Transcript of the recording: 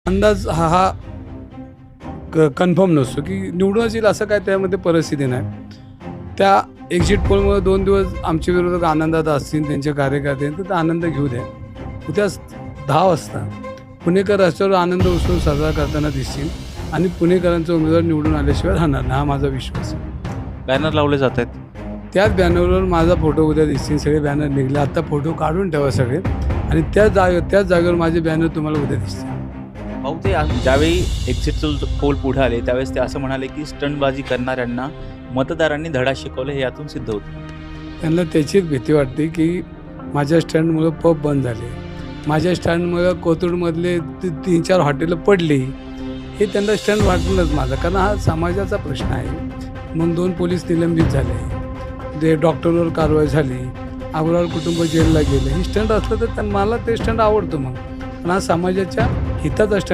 अंदाज हा कन्फर्म नसतो की निवडूनच येईल असं काय त्यामध्ये परिस्थिती नाही. त्या एक्झिट पोलमुळे 2 दिवस आमच्या विरोधक आनंदात असतील, त्यांचे कार्यकर्ते तर ते आनंद घेऊ द्या. उद्या 10 वाजता पुणेकर रस्त्यावर आनंद उत्सव साजरा करताना दिसतील आणि पुणेकरांचा उमेदवार निवडून आल्याशिवाय राहणार नाही, हा माझा विश्वास आहे. बॅनर लावले जात आहेत. त्याच बॅनरवर माझा फोटो उद्या दिसतील. सगळे बॅनर निघले, आत्ता फोटो काढून ठेवा सगळे आणि त्याच जागेवर माझे बॅनर तुम्हाला उद्या दिसतील. भाऊ ते ज्यावेळी एक्झिट पोल पुढे आले त्यावेळेस ते असं म्हणाले की स्टंटबाजी करणाऱ्यांना मतदारांनी धडा शिकवले, हे यातून सिद्ध होतं. त्यांना त्याचीच भीती वाटते की माझ्या स्टँडमुळं पब बंद झाले, माझ्या स्टँडमुळं कोथरूडमधले 3-4 हॉटेलं पडली. हे त्यांना स्टँड वाटलंच माझं, कारण हा समाजाचा प्रश्न आहे. म्हणून 2 पोलीस निलंबित झाले, ते डॉक्टरवर कारवाई झाली, अग्रवाल कुटुंब जेलला गेलं. ही स्टँड असलं तर मला ते स्टँड आवडतं मग, पण हा समाजाच्या हिताचा स्टँड